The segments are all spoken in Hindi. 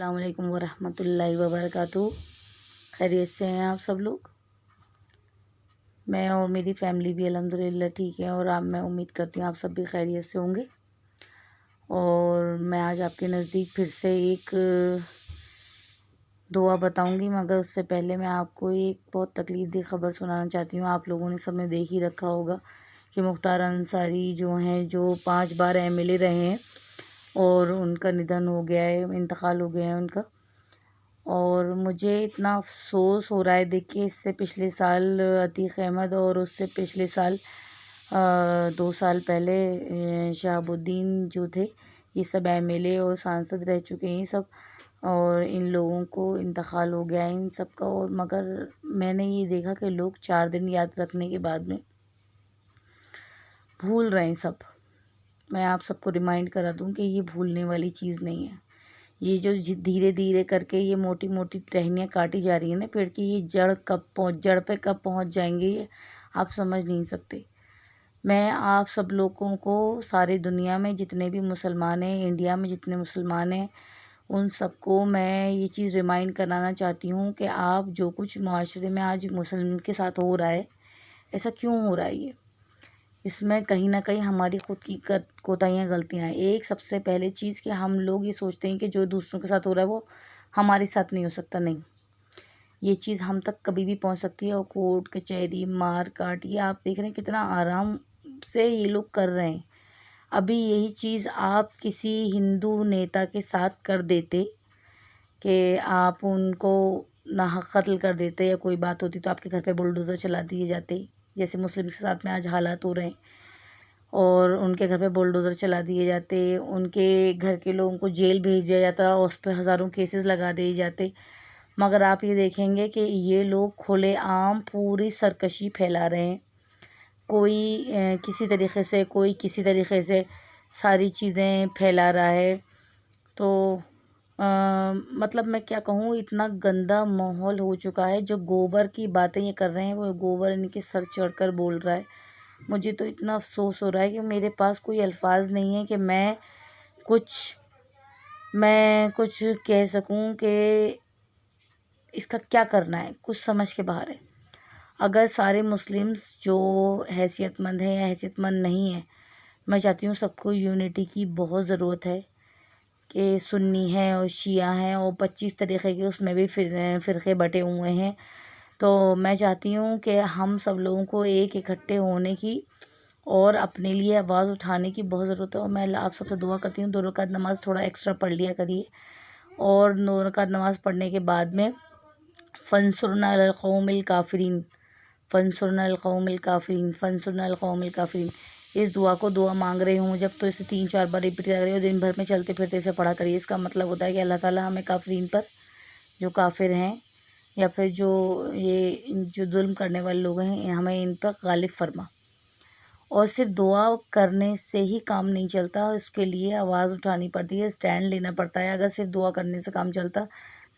अस्सलाम वालेकुम वरहमतुल्लाहि वबरकातुहू। खैरियत से हैं आप सब लोग। मैं और मेरी फैमिली भी अल्हम्दुलिल्लाह ठीक है और मैं उम्मीद करती हूँ आप सब भी खैरियत से होंगे। और मैं आज आपके नज़दीक फिर से एक दुआ बताऊंगी, मगर उससे पहले मैं आपको एक बहुत तकलीफ़ दी खबर सुनाना चाहती हूँ। आप लोगों ने सबने देख ही रखा होगा कि मुख्तार अंसारी जो हैं, जो 5 बार MLA रहे हैं और उनका निधन हो गया है, इंतकाल हो गया है उनका। और मुझे इतना अफ़सोस हो रहा है देख के। इससे पिछले साल अतीक़ अहमद और उससे पिछले साल 2 साल पहले शहाबुद्दीन जो थे, ये सब MLA और सांसद रह चुके हैं सब, और इन लोगों को इंतकाल हो गया है इन सब का। और मगर मैंने ये देखा कि लोग 4 दिन याद रखने के बाद में भूल रहे हैं सब। मैं आप सबको रिमाइंड करा दूं कि ये भूलने वाली चीज़ नहीं है। ये जो धीरे धीरे करके ये मोटी मोटी टहनियाँ काटी जा रही है ना पेड़ की, ये जड़ पे कब पहुंच जाएंगे ये आप समझ नहीं सकते। मैं आप सब लोगों को, सारी दुनिया में जितने भी मुसलमान हैं, इंडिया में जितने मुसलमान हैं, उन सबको मैं ये चीज़ रिमाइंड कराना चाहती हूँ कि आप जो कुछ माशरे में आज मुसलमान के साथ हो रहा है, ऐसा क्यों हो रहा है ये, इसमें कहीं ना कहीं हमारी खुद की कोताहियाँ गलतियाँ हैं। एक सबसे पहले चीज़ कि हम लोग ये सोचते हैं कि जो दूसरों के साथ हो रहा है वो हमारे साथ नहीं हो सकता। नहीं, ये चीज़ हम तक कभी भी पहुंच सकती है। और कोर्ट कचहरी मार काट, ये आप देख रहे हैं कितना आराम से ये लोग कर रहे हैं। अभी यही चीज़ आप किसी हिंदू नेता के साथ कर देते कि आप उनको नाहक कत्ल कर देते, या कोई बात होती तो आपके घर पे बुलडोज़र चला दिए जाते, जैसे मुस्लिम के साथ में आज हालात हो रहे हैं। और उनके घर पे बुलडोज़र चला दिए जाते, उनके घर के लोगों को जेल भेज दिया जाता, उस पर हज़ारों केसेस लगा दिए जाते। मगर आप ये देखेंगे कि ये लोग खुलेआम पूरी सरकशी फैला रहे हैं। कोई किसी तरीक़े से, कोई किसी तरीक़े से सारी चीज़ें फैला रहा है। तो मतलब मैं क्या कहूँ, इतना गंदा माहौल हो चुका है। जो गोबर की बातें ये कर रहे हैं, वो गोबर इनके सर चढ़कर बोल रहा है। मुझे तो इतना अफ़सोस हो रहा है कि मेरे पास कोई अल्फाज नहीं है कि मैं कुछ कह सकूं कि इसका क्या करना है, कुछ समझ के बाहर है। अगर सारे मुस्लिम्स जो हैसियतमंद हैं या हैसियतमंद नहीं हैं, मैं चाहती हूँ सबको यूनिटी की बहुत ज़रूरत है। कि सुन्नी है और शिया हैं और 25 तरीक़े के उसमें भी फ़िरक़े बटे हुए हैं। तो मैं चाहती हूँ कि हम सब लोगों को एक इकट्ठे होने की और अपने लिए आवाज़ उठाने की बहुत ज़रूरत है। और मैं आप सबसे दुआ करती हूँ 2 रकात नमाज़ थोड़ा एक्स्ट्रा पढ़ लिया करिए। और 2 रकात नमाज़ पढ़ने के बाद में फंसुरना अलल कौमिल काफ़िरीन, फंसुरना अलल कौमिल काफ़िरीन, फंसुरना अलल कौमिल काफ़िरीन, इस दुआ को दुआ मांग रहे हूँ जब, तो इसे 3-4 बार रिपीट कर रही हो। दिन भर में चलते फिरते इसे पढ़ा करिए। इसका मतलब होता है कि अल्लाह ताला हमें काफ़िरीन पर, जो काफिर हैं या फिर जो जुल्म करने वाले लोग हैं, हमें इन पर गालिब फरमा। और सिर्फ दुआ करने से ही काम नहीं चलता, इसके लिए आवाज़ उठानी पड़ती है, स्टैंड लेना पड़ता है। अगर सिर्फ दुआ करने से काम चलता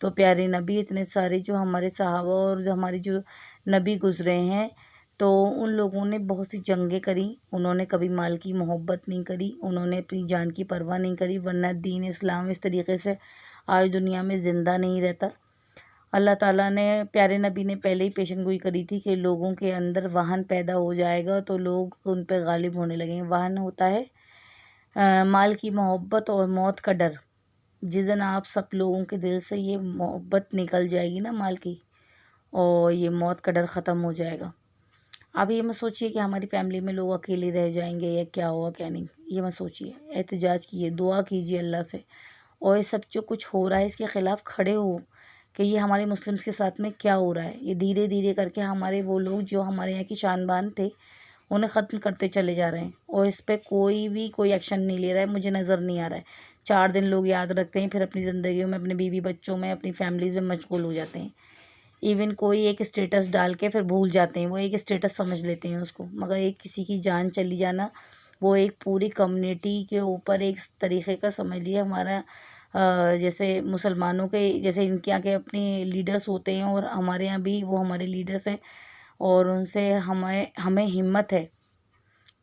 तो प्यारे नबी, इतने सारे जो हमारे सहाबा और जो हमारे जो नबी गुज़रे हैं, तो उन लोगों ने बहुत सी जंगें करी, उन्होंने कभी माल की मोहब्बत नहीं करी, उन्होंने अपनी जान की परवाह नहीं करी, वरना दीन इस्लाम इस तरीक़े से आज दुनिया में ज़िंदा नहीं रहता। अल्लाह ताला ने, प्यारे नबी ने पहले ही पेशन गोई करी थी कि लोगों के अंदर वाहन पैदा हो जाएगा तो लोग उन पर गालिब होने लगेंगे। वाहन होता है माल की मोहब्बत और मौत का डर। जिस दिन आप सब लोगों के दिल से ये मोहब्बत निकल जाएगी ना माल की, और ये मौत का डर ख़त्म हो जाएगा। आप ये मत सोचिए कि हमारी फैमिली में लोग अकेले रह जाएंगे या क्या हुआ क्या नहीं, ये मत सोचिए। एहतिजाज कीजिए, दुआ कीजिए अल्लाह से, और ये सब जो कुछ हो रहा है इसके ख़िलाफ़ खड़े हो कि ये हमारे मुस्लिम्स के साथ में क्या हो रहा है। ये धीरे धीरे करके हमारे वो लोग जो हमारे यहाँ की शानबान थे, उन्हें ख़त्म करते चले जा रहे हैं, और इस पर कोई एक्शन नहीं ले रहा है, मुझे नज़र नहीं आ रहा है। 4 दिन लोग याद रखते हैं, फिर अपनी ज़िंदगी में, अपने बीवी बच्चों में, अपनी फैमिलीज़ में मशगूल हो जाते हैं। इवन कोई एक स्टेटस डाल के फिर भूल जाते हैं, वो एक स्टेटस समझ लेते हैं उसको। मगर एक किसी की जान चली जाना, वो एक पूरी कम्युनिटी के ऊपर एक तरीक़े का, समझ लिए हमारा जैसे मुसलमानों के, जैसे इनके यहाँ के अपने लीडर्स होते हैं और हमारे यहाँ भी वो हमारे लीडर्स हैं, और उनसे हमें हिम्मत है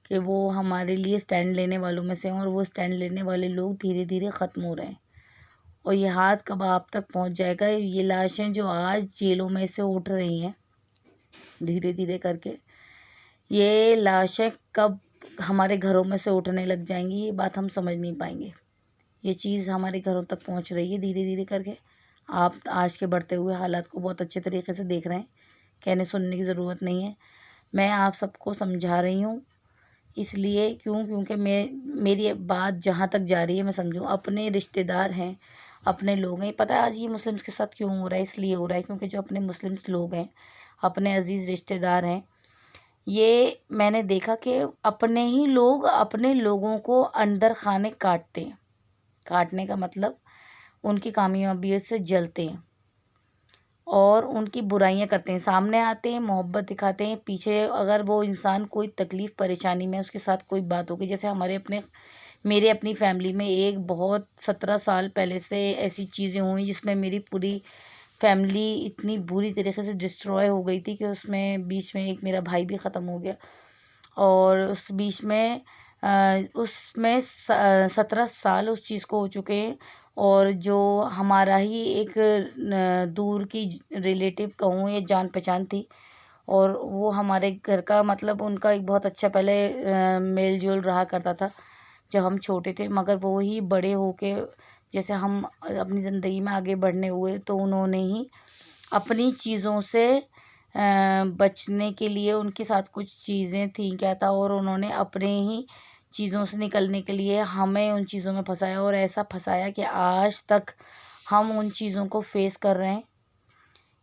कि वो हमारे लिए स्टैंड लेने वालों में से हैं, और वो स्टैंड लेने वाले लोग धीरे धीरे ख़त्म हो रहे हैं। और ये हाथ कब आप तक पहुंच जाएगा। ये लाशें जो आज जेलों में से उठ रही हैं धीरे धीरे करके, ये लाशें कब हमारे घरों में से उठने लग जाएंगी, ये बात हम समझ नहीं पाएंगे। ये चीज़ हमारे घरों तक पहुंच रही है धीरे धीरे करके। आप आज के बढ़ते हुए हालात को बहुत अच्छे तरीके से देख रहे हैं, कहने सुनने की ज़रूरत नहीं है। मैं आप सबको समझा रही हूँ इसलिए क्योंकि मेरी बात जहाँ तक जा रही है मैं समझूँ, अपने रिश्तेदार हैं, अपने लोग हैं। पता है आज ये मुस्लिम्स के साथ क्यों हो रहा है? इसलिए हो रहा है क्योंकि जो अपने मुस्लिम्स लोग हैं, अपने अजीज़ रिश्तेदार हैं, ये मैंने देखा कि अपने ही लोग अपने लोगों को अंदर खाने काटते हैं। काटने का मतलब उनकी कामयाबियों से जलते हैं और उनकी बुराइयां करते हैं, सामने आते हैं, मोहब्बत दिखाते हैं, पीछे अगर वो इंसान कोई तकलीफ़ परेशानी में उसके साथ कोई बात होगी। जैसे मेरे अपनी फैमिली में एक बहुत 17 साल पहले से ऐसी चीज़ें हुई जिसमें मेरी पूरी फैमिली इतनी बुरी तरीके से डिस्ट्रॉय हो गई थी कि उसमें बीच में एक मेरा भाई भी ख़त्म हो गया। और उस बीच में उसमें 17 साल उस चीज़ को हो चुके हैं। और जो हमारा ही एक दूर की रिलेटिव कहूँ या जान पहचान थी, और वो हमारे घर का मतलब उनका एक बहुत अच्छा पहले मेल जोल रहा करता था जब हम छोटे थे। मगर वो ही बड़े होके जैसे हम अपनी ज़िंदगी में आगे बढ़ने हुए तो उन्होंने ही अपनी चीज़ों से बचने के लिए, उनके साथ कुछ चीज़ें थी क्या था, और उन्होंने अपने ही चीज़ों से निकलने के लिए हमें उन चीज़ों में फंसाया, और ऐसा फंसाया कि आज तक हम उन चीज़ों को फेस कर रहे हैं।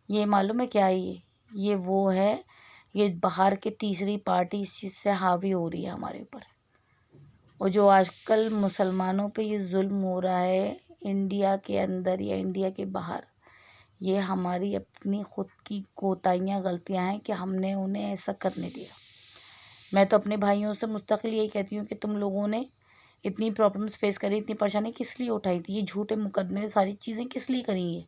ये मालूम है क्या है? ये वो है, ये बाहर के तीसरी पार्टी इस चीज़ से हावी हो रही है हमारे ऊपर। और जो आजकल मुसलमानों पे ये जुल्म हो रहा है इंडिया के अंदर या इंडिया के बाहर, ये हमारी अपनी ख़ुद की कोताहियाँ गलतियाँ हैं कि हमने उन्हें ऐसा करने दिया। मैं तो अपने भाइयों से मुस्तकिल यही कहती हूँ कि तुम लोगों ने इतनी प्रॉब्लम्स फेस करी, इतनी परेशानी किस लिए उठाई थी? ये झूठे मुकदमे सारी चीज़ें किस लिए करी? ये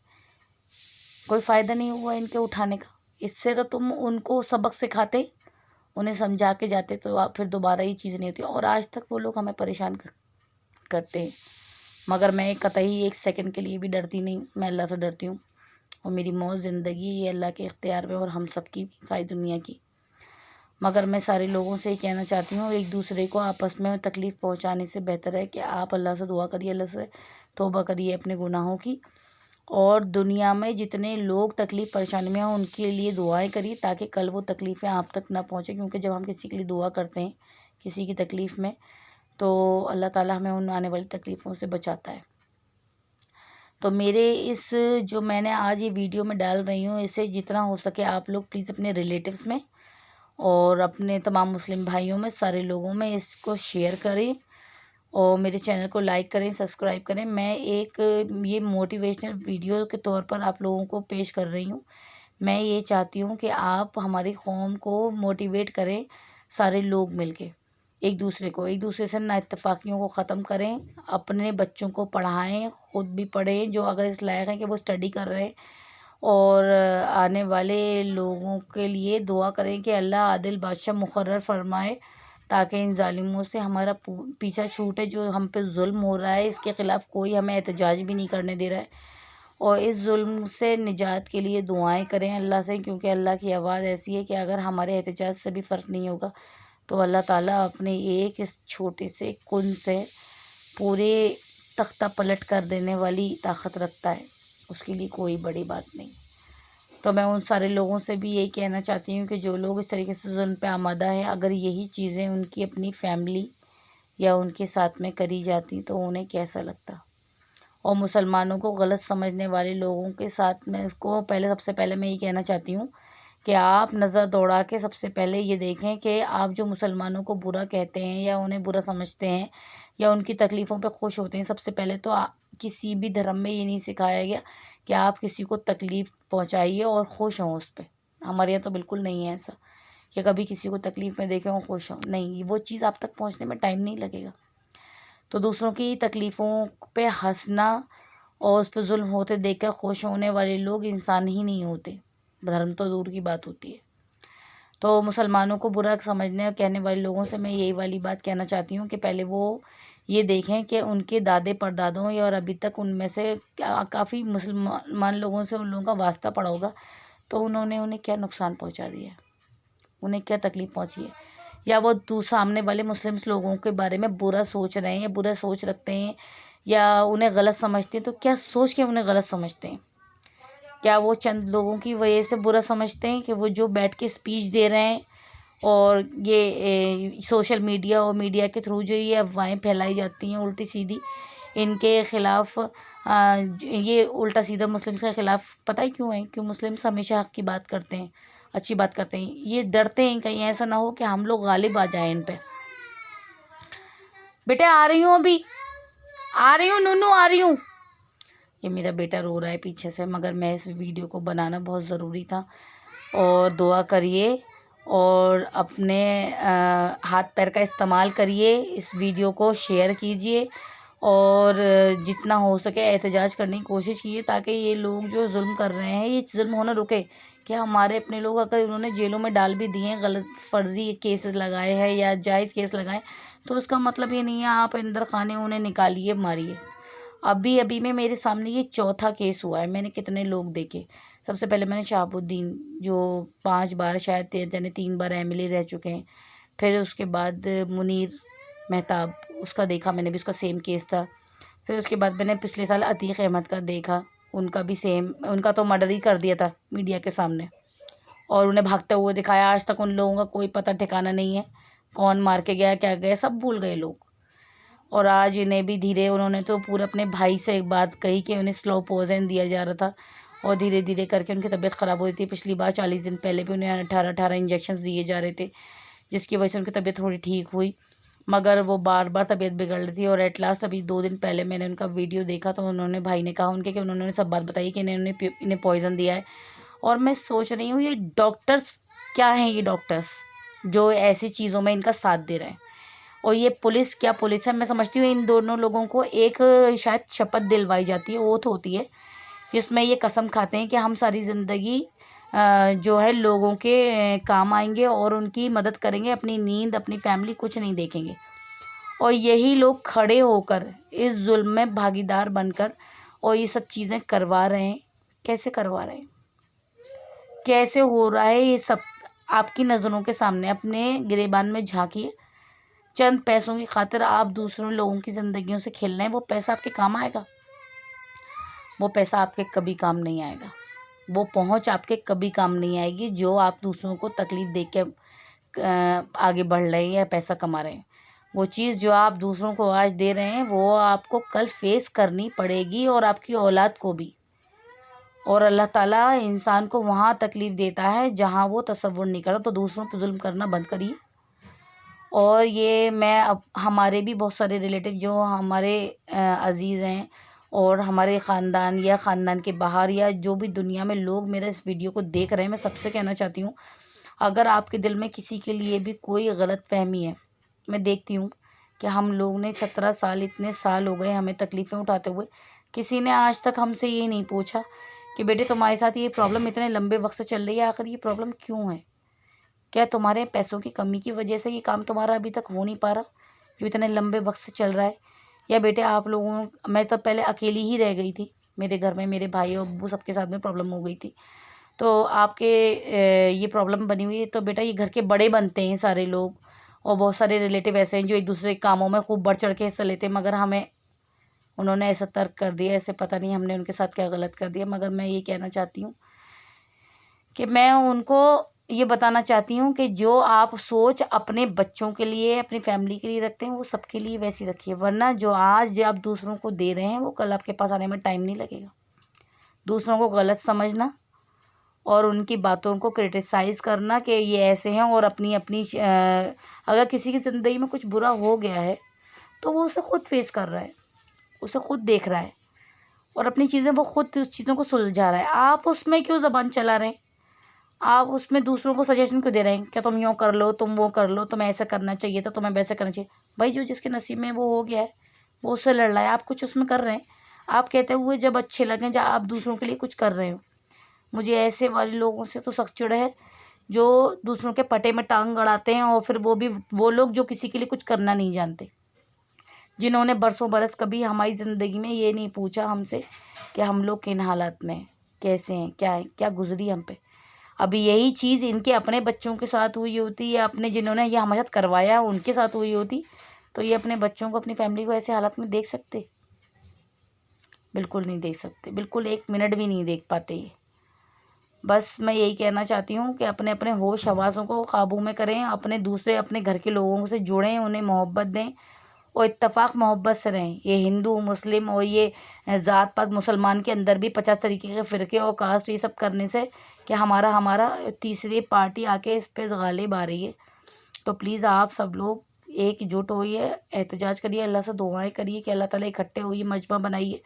कोई फ़ायदा नहीं हुआ इनके उठाने का। इससे तो तुम उनको सबक सिखाते, उन्हें समझा के जाते, तो फिर दोबारा ये चीज़ नहीं होती। और आज तक वो लोग हमें परेशान करते हैं, मगर मैं कतई एक सेकंड के लिए भी डरती नहीं। मैं अल्लाह से डरती हूँ, और मेरी मौत ज़िंदगी ये अल्लाह के इख्तियार में, और हम सब की सारी दुनिया की। मगर मैं सारे लोगों से ही कहना चाहती हूँ, एक दूसरे को आपस में तकलीफ़ पहुँचाने से बेहतर है कि आप अल्लाह से दुआ करिए, अल्लाह से तौबा करिए अपने गुनाहों की। और दुनिया में जितने लोग तकलीफ़ परेशानी में हों उनके लिए दुआएं करिए, ताकि कल वो तकलीफ़ें आप तक ना पहुँचे। क्योंकि जब हम किसी के लिए दुआ करते हैं किसी की तकलीफ़ में, तो अल्लाह ताला हमें उन आने वाली तकलीफ़ों से बचाता है। तो मेरे इस जो मैंने आज ये वीडियो में डाल रही हूँ, इसे जितना हो सके आप लोग प्लीज़ अपने रिलेटिव्स में और अपने तमाम मुस्लिम भाइयों में, सारे लोगों में इसको शेयर करें, और मेरे चैनल को लाइक करें, सब्सक्राइब करें। मैं एक ये मोटिवेशनल वीडियो के तौर पर आप लोगों को पेश कर रही हूँ। मैं ये चाहती हूँ कि आप हमारी कौम को मोटिवेट करें, सारे लोग मिलके एक दूसरे से नाइत्तेफाकियों को ख़त्म करें, अपने बच्चों को पढ़ाएं, ख़ुद भी पढ़ें जो अगर इस लायक हैं कि वो स्टडी कर रहे हैं, और आने वाले लोगों के लिए दुआ करें कि अल्लाह आदिल बादशाह मुकर्रर फरमाए, ताकि इन ज़ालिमों से हमारा पीछा छूटे। जो हम पे जुल्म हो रहा है इसके ख़िलाफ़ कोई हमें एहतजाज भी नहीं करने दे रहा है, और इस जुल्म से निजात के लिए दुआएं करें अल्लाह से। क्योंकि अल्लाह की आवाज़ ऐसी है कि अगर हमारे एहतजाज से भी फ़र्क नहीं होगा तो अल्लाह ताला अपने एक इस छोटे से कुन से पूरे तख्ता पलट कर देने वाली ताकत रखता है, उसके लिए कोई बड़ी बात नहीं। तो मैं उन सारे लोगों से भी यही कहना चाहती हूँ कि जो लोग इस तरीके से जुल्म पे आमादा हैं, अगर यही चीज़ें उनकी अपनी फैमिली या उनके साथ में करी जाती तो उन्हें कैसा लगता। और मुसलमानों को गलत समझने वाले लोगों के साथ में इसको सबसे पहले मैं ये कहना चाहती हूँ कि आप नज़र दौड़ा के सबसे पहले ये देखें कि आप जो मुसलमानों को बुरा कहते हैं या उन्हें बुरा समझते हैं या उनकी तकलीफ़ों पे खुश होते हैं, सबसे पहले तो किसी भी धर्म में ये नहीं सिखाया गया कि आप किसी को तकलीफ़ पहुंचाइए और खुश हों उस पर। हमारे यहाँ तो बिल्कुल नहीं है ऐसा कि कभी किसी को तकलीफ़ में देखें और खुश हों, नहीं, वो चीज़ आप तक पहुँचने में टाइम नहीं लगेगा। तो दूसरों की तकलीफ़ों पे हंसना और उस पर जुल्म होते देखकर खुश होने वाले लोग इंसान ही नहीं होते, धर्म तो दूर की बात होती है। तो मुसलमानों को बुरा समझने और कहने वाले लोगों से मैं यही वाली बात कहना चाहती हूँ कि पहले वो ये देखें कि उनके दादे परदादों या और अभी तक उनमें से काफ़ी मुसलमान लोगों से उन लोगों का वास्ता पड़ा होगा, तो उन्होंने उन्हें क्या नुकसान पहुंचा दिया, उन्हें क्या तकलीफ़ पहुंची है, या वो सामने वाले मुस्लिम्स लोगों के बारे में बुरा सोच रहे हैं या बुरा सोच रखते हैं या उन्हें गलत समझते हैं, तो क्या सोच के उन्हें गलत समझते हैं? क्या वो चंद लोगों की वजह से बुरा समझते हैं कि वो जो बैठ के स्पीच दे रहे हैं और ये सोशल मीडिया और मीडिया के थ्रू जो ये अफवाहें फैलाई जाती हैं उल्टी सीधी इनके ख़िलाफ़, ये उल्टा सीधा मुस्लिम्स के ख़िलाफ़ पता ही क्यों है? क्यों मुस्लिम्स हमेशा हक़ की बात करते हैं, अच्छी बात करते हैं। ये डरते हैं कहीं ऐसा ना हो कि हम लोग गालिब आ जाएं इन पे। बेटे आ रही हूँ, अभी आ रही हूँ, नूनू आ रही हूँ। ये मेरा बेटा रो रहा है पीछे से, मगर मैं इस वीडियो को बनाना बहुत ज़रूरी था। और दुआ करिए और अपने हाथ पैर का इस्तेमाल करिए, इस वीडियो को शेयर कीजिए और जितना हो सके एहतजाज करने की कोशिश कीजिए ताकि ये लोग जो जुल्म कर रहे हैं ये जुल्म होना रुके। कि हमारे अपने लोग अगर उन्होंने जेलों में डाल भी दिए हैं, गलत फर्जी केसेस लगाए हैं या जायज़ केस लगाए, तो उसका मतलब ये नहीं है आप अंदर खाने उन्हें निकालिए मारिए। अभी अभी में मेरे सामने ये चौथा केस हुआ है। मैंने कितने लोग देखे। सबसे पहले मैंने शहाबुद्दीन जो 5 बार शायद यानी 3 बार MLA रह चुके हैं। फिर उसके बाद मुनीर मेहताब, उसका देखा मैंने भी, उसका सेम केस था। फिर उसके बाद मैंने पिछले साल अतीक अहमद का देखा, उनका भी सेम, उनका तो मर्डर ही कर दिया था मीडिया के सामने और उन्हें भागते हुए दिखाया। आज तक उन लोगों का कोई पता ठिकाना नहीं है, कौन मार के गया क्या गया सब भूल गए लोग। और आज इन्हें भी धीरे, उन्होंने तो पूरे अपने भाई से एक बात कही कि उन्हें स्लो पॉइजन दिया जा रहा था और धीरे धीरे करके उनकी तबीयत ख़राब हो रही थी। पिछली बार 40 दिन पहले भी उन्हें 18 इंजेक्शंस दिए जा रहे थे, जिसकी वजह से उनकी तबीयत थोड़ी ठीक हुई, मगर वो बार बार तबीयत बिगड़ रही थी। और एट लास्ट अभी 2 दिन पहले मैंने उनका वीडियो देखा तो उन्होंने, भाई ने कहा उनके कि उन्होंने सब बात बताई कि इन्हें पॉइज़न दिया है। और मैं सोच रही हूँ ये डॉक्टर्स क्या हैं, ये डॉक्टर्स जो ऐसी चीज़ों में इनका साथ दे रहे हैं। और ये पुलिस क्या पुलिस है? मैं समझती हूँ इन दोनों लोगों को एक शायद शपथ दिलवाई जाती है, ओथ होती है, जिसमें ये कसम खाते हैं कि हम सारी ज़िंदगी जो है लोगों के काम आएंगे और उनकी मदद करेंगे, अपनी नींद अपनी फैमिली कुछ नहीं देखेंगे। और यही लोग खड़े होकर इस जुल्म में भागीदार बनकर और ये सब चीज़ें करवा रहे हैं। कैसे करवा रहे हैं, कैसे हो रहा है ये सब आपकी नज़रों के सामने। अपने गिरेबान में झांकिए। चंद पैसों की खातिर आप दूसरों लोगों की ज़िंदगियों से खेल रहे हैं। वो पैसा आपके काम आएगा? वो पैसा आपके कभी काम नहीं आएगा। वो पहुंच आपके कभी काम नहीं आएगी जो आप दूसरों को तकलीफ़ दे के आगे बढ़ रहे हैं या पैसा कमा रहे हैं। वो चीज़ जो आप दूसरों को आज दे रहे हैं वो आपको कल फेस करनी पड़ेगी और आपकी औलाद को भी। और अल्लाह ताला इंसान को वहाँ तकलीफ़ देता है जहाँ वो तसव्वुर नहीं करता। तो दूसरों पर जुल्म करना बंद करिए। और ये मैं अब हमारे भी बहुत सारे रिलेटिव जो हमारे अज़ीज़ हैं और हमारे ख़ानदान या ख़ानदान के बाहर या जो भी दुनिया में लोग मेरा इस वीडियो को देख रहे हैं, मैं सबसे कहना चाहती हूँ, अगर आपके दिल में किसी के लिए भी कोई गलतफ़हमी है, मैं देखती हूँ कि हम लोग ने 17 साल, इतने साल हो गए हमें तकलीफ़ें उठाते हुए, किसी ने आज तक हमसे ये नहीं पूछा कि बेटे तुम्हारे साथ ये प्रॉब्लम इतने लंबे वक्त से चल रही है, आखिर ये प्रॉब्लम क्यों है? क्या तुम्हारे पैसों की कमी की वजह से ये काम तुम्हारा अभी तक हो नहीं पा रहा जो इतने लंबे वक्त से चल रहा है? या बेटे आप लोगों, मैं तो पहले अकेली ही रह गई थी, मेरे घर में मेरे भाई और अब्बू सबके साथ में प्रॉब्लम हो गई थी, तो आपके ये प्रॉब्लम बनी हुई है। तो बेटा ये घर के बड़े बनते हैं सारे लोग और बहुत सारे रिलेटिव ऐसे हैं जो एक दूसरे के कामों में खूब बढ़ चढ़ के हिस्सा लेते हैं, मगर हमें उन्होंने ऐसा तर्क कर दिया, ऐसे पता नहीं हमने उनके साथ क्या गलत कर दिया। मगर मैं ये कहना चाहती हूँ कि मैं उनको ये बताना चाहती हूँ कि जो आप सोच अपने बच्चों के लिए, अपनी फैमिली के लिए रखते हैं वो सबके लिए वैसी रखिए, वरना जो आज आप दूसरों को दे रहे हैं वो कल आपके पास आने में टाइम नहीं लगेगा। दूसरों को गलत समझना और उनकी बातों को क्रिटिसाइज़ करना कि ये ऐसे हैं और अपनी अपनी अगर किसी की ज़िंदगी में कुछ बुरा हो गया है तो वो उसे खुद फेस कर रहा है, उसे खुद देख रहा है और अपनी चीज़ें वो खुद उस चीज़ों को सुलझा रहा है। आप उसमें क्यों ज़बान चला रहे हैं? आप उसमें दूसरों को सजेशन क्यों दे रहे हैं? क्या तुम यूँ कर लो, तुम वो कर लो, तुम्हें ऐसा करना चाहिए था, तुम्हें वैसे करना चाहिए। भाई जो जिसके नसीब में वो हो गया है वो उससे लड़ रहा है, आप कुछ उसमें कर रहे हैं। आप कहते हुए जब अच्छे लगें जब आप दूसरों के लिए कुछ कर रहे हो। मुझे ऐसे वाले लोगों से तो सख्त चिढ़ है जो दूसरों के पटे में टांग गड़ाते हैं और फिर वो लोग जो किसी के लिए कुछ करना नहीं जानते। जिन्होंने बरसों बरस कभी हमारी ज़िंदगी में ये नहीं पूछा हमसे कि हम लोग किन हालात में हैं, कैसे हैं, क्या है, क्या गुजरी हम पे। अभी यही चीज़ इनके अपने बच्चों के साथ हुई होती या अपने जिन्होंने ये हमारे साथ करवाया उनके साथ हुई होती, तो ये अपने बच्चों को, अपनी फैमिली को ऐसे हालात में देख सकते? बिल्कुल नहीं देख सकते, बिल्कुल 1 मिनट भी नहीं देख पाते ये। बस मैं यही कहना चाहती हूँ कि अपने अपने होश हवासों को काबू में करें, अपने घर के लोगों से जुड़ें, उन्हें मोहब्बत दें और इत्तेफाक मोहब्बत से रहें। ये हिंदू मुस्लिम और ये ज़ात पात, मुसलमान के अंदर भी 50 तरीके के फ़िरके और कास्ट ये सब करने से कि हमारा तीसरी पार्टी आके इस पे गालिब आ रही है। तो प्लीज़ आप सब लोग एकजुट होइए, एहतजाज करिए, अल्लाह से दुआएं करिए कि अल्लाह ताला इकट्ठे होइए, मजमा बनाइए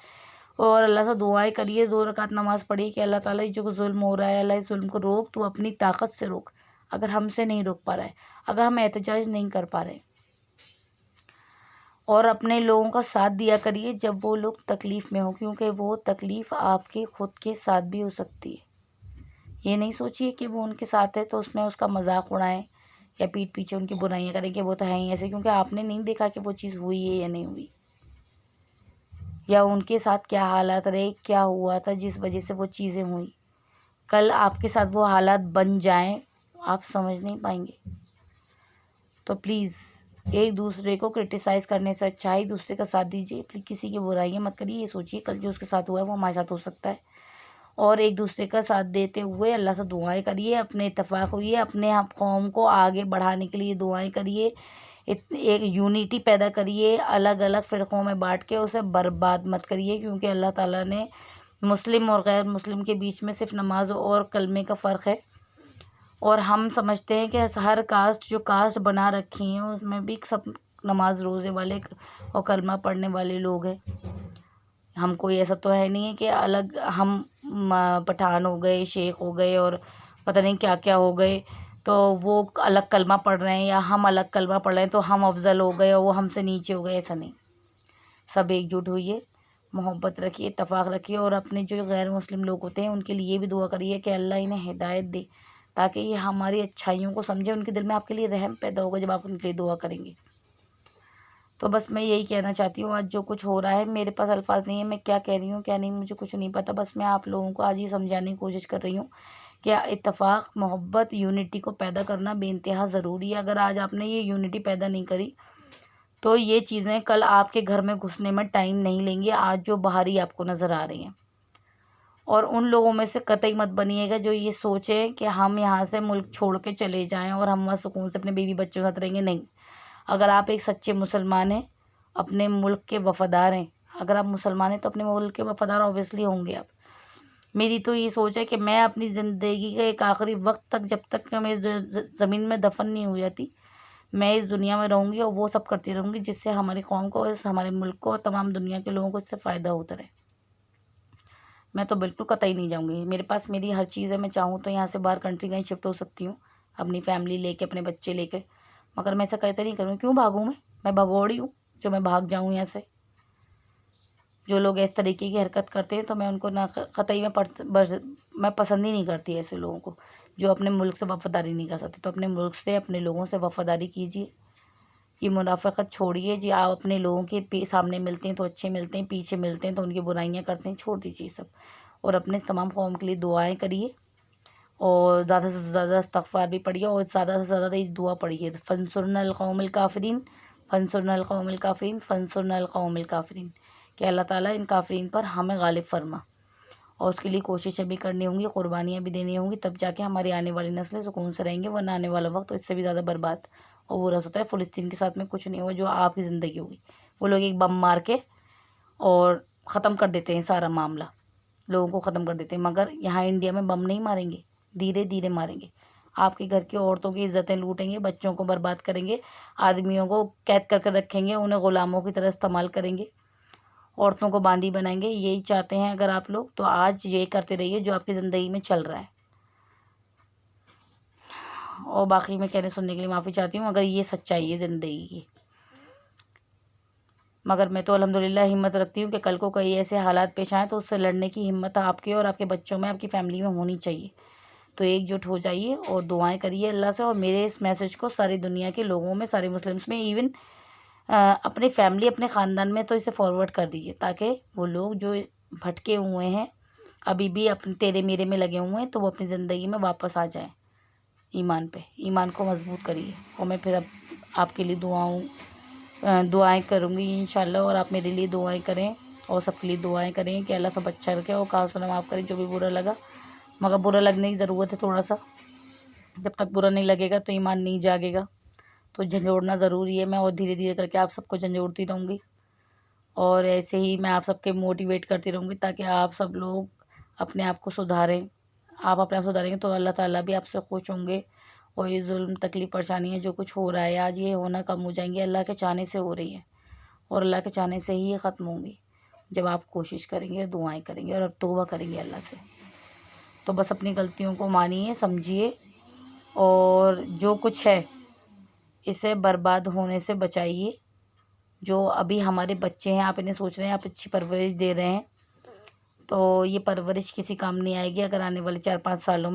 और अल्लाह से दुआएं करिए, 2 रकात नमाज पढ़िए कि अल्लाह ताला जो जुल्म हो रहा है, अल्लाह इस जुल्म को रोक, तू अपनी ताकत से रोक। अगर हमसे नहीं रोक पा रहा है, अगर हम एहतजाज नहीं कर पा रहे, और अपने लोगों का साथ दिया करिए जब वो लोग तकलीफ़ में हो, क्योंकि वो तकलीफ़ आपके खुद के साथ भी हो सकती है। ये नहीं सोचिए कि वो उनके साथ है तो उसमें उसका मजाक उड़ाएं या पीठ पीछे उनकी बुराइयां करें कि वो तो है ही ऐसे, क्योंकि आपने नहीं देखा कि वो चीज़ हुई है या नहीं हुई, या उनके साथ क्या हालात रहे, क्या हुआ था जिस वजह से वो चीज़ें हुई। कल आपके साथ वो हालात बन जाएं, आप समझ नहीं पाएंगे। तो प्लीज़ एक दूसरे को क्रिटिसाइज़ करने से अच्छा ही दूसरे का साथ दीजिए। प्लीज़ किसी की बुराइयां मत करिए, ये सोचिए कल जो उसके साथ हुआ है वो हमारे साथ हो सकता है। और एक दूसरे का साथ देते हुए अल्लाह से दुआएं करिए, अपने इत्तेफाक होइए, अपने आप कौम को आगे बढ़ाने के लिए दुआएं करिए, एक यूनिटी पैदा करिए, अलग अलग फ़िरक़ों में बांट के उसे बर्बाद मत करिए, क्योंकि अल्लाह ताला ने मुस्लिम और गैर मुस्लिम के बीच में सिर्फ नमाज और कलमे का फ़र्क है। और हम समझते हैं कि हर कास्ट जो कास्ट बना रखी हैं उसमें भी सब नमाज रोज़े वाले और कलमा पढ़ने वाले लोग हैं। हम कोई ऐसा तो है नहीं है कि अलग हम पठान हो गए, शेख हो गए और पता नहीं क्या क्या हो गए, तो वो अलग कलमा पढ़ रहे हैं या हम अलग कलमा पढ़ रहे हैं तो हम अफजल हो गए और वो हमसे नीचे हो गए, ऐसा नहीं। सब एकजुट होइए, मोहब्बत रखिए, इत्तेफाक रखिए और अपने जो गैर मुस्लिम लोग होते हैं उनके लिए भी दुआ करिए कि अल्लाह इन्हें हिदायत दे, ताकि ये हमारी अच्छाइयों को समझे, उनके दिल में आपके लिए रहम पैदा होगा जब आप उनके लिए दुआ करेंगे। तो बस मैं यही कहना चाहती हूँ, आज जो कुछ हो रहा है मेरे पास अल्फाज नहीं है, मैं क्या कह रही हूँ क्या नहीं मुझे कुछ नहीं पता। बस मैं आप लोगों को आज ये समझाने की कोशिश कर रही हूँ कि इत्तेफाक, मोहब्बत, यूनिटी को पैदा करना बेइंतहा ज़रूरी है। अगर आज आपने ये यूनिटी पैदा नहीं करी तो ये चीज़ें कल आपके घर में घुसने में टाइम नहीं लेंगी, आज जो बाहरी आपको नज़र आ रही हैं। और उन लोगों में से कतई मत बनिएगा जो ये सोचें कि हम यहाँ से मुल्क छोड़ के चले जाएं और हम वहाँ सुकून से अपने बीवी बच्चों के साथ रहेंगे। नहीं, अगर आप एक सच्चे मुसलमान हैं, अपने मुल्क के वफ़ादार हैं, अगर आप मुसलमान हैं तो अपने मुल्क के वफ़ादार ऑब्वियसली होंगे आप। मेरी तो ये सोच है कि मैं अपनी ज़िंदगी के एक आखिरी वक्त तक, जब तक कि मैं इस ज़मीन में दफन नहीं हो जाती, मैं इस दुनिया में रहूँगी और वो सब करती रहूँगी जिससे हमारी कौम को, हमारे मुल्क को और तमाम दुनिया के लोगों को इससे फ़ायदा होता रहे। मैं तो बिल्कुल कतई नहीं जाऊँगी। मेरे पास मेरी हर चीज़ है, मैं चाहूँ तो यहाँ से बाहर कंट्री कहीं शिफ्ट हो सकती हूँ अपनी फैमिली लेके, अपने बच्चे लेके, मगर मैं ऐसा कहते नहीं करूँ। क्यों भागूँ मैं भगोड़ी हूँ जो मैं भाग जाऊँ यहाँ से? जो लोग इस तरीके की हरकत करते हैं तो मैं उनको ना कतई मैं पसंद ही नहीं करती ऐसे लोगों को जो अपने मुल्क से वफ़ादारी नहीं कर सकते। तो अपने मुल्क से, अपने लोगों से वफ़ादारी कीजिए, ये मुनाफ़िक़त छोड़िए। जी, आप अपने लोगों के सामने मिलते हैं तो अच्छे मिलते हैं, पीछे मिलते हैं तो उनकी बुराइयां करते हैं, छोड़ दीजिए सब। और अपने तमाम कौम के लिए दुआएं करिए और ज़्यादा से ज़्यादा इस्तग़फ़ार भी पढ़िए और ज़्यादा से ज़्यादा ये दुआ पढ़िए, फंसुरनल कौमिल काफ़िरीन, फंसुरनल कौमिल काफ़िरीन, फंसुरनल कौमिल काफ़िरीन, कि अल्लाह ताला इन काफ़िरीन पर हमें गालिब फरमा। और उसके लिए कोशिशें भी करनी होंगी, क़ुरबानियाँ भी देनी होंगी, तब जाके हमारी आने वाली नस्लें सुकून से रहेंगी, वरना आने वाला वक्त तो इससे भी ज़्यादा बर्बाद और बुरा होता है। फ़लस्तीन के साथ में कुछ नहीं हुआ जो आपकी ज़िंदगी होगी। वो लोग एक बम मार के और ख़त्म कर देते हैं, सारा मामला लोगों को ख़त्म कर देते हैं, मगर यहाँ इंडिया में बम नहीं मारेंगे, धीरे धीरे मारेंगे। आपके घर की औरतों की इज़्ज़तें लूटेंगे, बच्चों को बर्बाद करेंगे, आदमियों को कैद करके रखेंगे, उन्हें ग़ुलामों की तरह इस्तेमाल करेंगे, औरतों को बांदी बनाएंगे। यही चाहते हैं अगर आप लोग, तो आज ये करते रहिए जो आपकी ज़िंदगी में चल रहा है। और बाकी मैं कहने सुनने के लिए माफ़ी चाहती हूँ अगर ये सच्चाई है ज़िंदगी की। मगर मैं तो अल्हम्दुलिल्लाह हिम्मत रखती हूँ कि कल को कई ऐसे हालात पेश आएँ तो उससे लड़ने की हिम्मत आपके और आपके बच्चों में, आपकी फ़ैमिली में होनी चाहिए। तो एकजुट हो जाइए और दुआएं करिए अल्लाह से, और मेरे इस मैसेज को सारी दुनिया के लोगों में, सारे मुस्लिम्स में, इवन अपनी फैमिली अपने ख़ानदान में तो इसे फॉरवर्ड कर दीजिए, ताकि वो लोग जो भटके हुए हैं अभी भी अपने तेरे मेरे में लगे हुए हैं, तो वो अपनी ज़िंदगी में वापस आ जाएं ईमान पे। ईमान को मजबूत करिए। और मैं फिर अब आपके लिए दुआएं करूँगी इंशाल्लाह, और आप मेरे लिए दुआएं करें और सबके लिए दुआएं करें कि अल्लाह सब अच्छा रखे और कहा सुना माफ़ करें जो भी बुरा लगा। मगर बुरा लगने की ज़रूरत है थोड़ा सा, जब तक बुरा नहीं लगेगा तो ईमान नहीं जागेगा, तो झंझोड़ना ज़रूरी है। मैं और धीरे धीरे करके आप सबको झंझोड़ती रहूँगी, और ऐसे ही मैं आप सबके मोटिवेट करती रहूँगी, ताकि आप सब लोग अपने आप को सुधारें। आप अपने आप सुधारेंगे तो अल्लाह ताला भी आपसे खुश होंगे, और ये जुल्म तकलीफ़ परेशानियाँ जो कुछ हो रहा है आज, ये होना कम हो जाएंगी। अल्लाह के चाहने से हो रही है, और अल्लाह के चाहने से ही ये ख़त्म होंगी, जब आप कोशिश करेंगे, दुआएं करेंगे और अब तौबा करेंगे अल्लाह से। तो बस अपनी गलतियों को मानिए, समझिए, और जो कुछ है इसे बर्बाद होने से बचाइए। जो अभी हमारे बच्चे हैं, आप इन्हें सोच रहे हैं, आप अच्छी परवरिश दे रहे हैं, तो ये परवरिश किसी काम नहीं आएगी अगर आने वाले 4-5 सालों में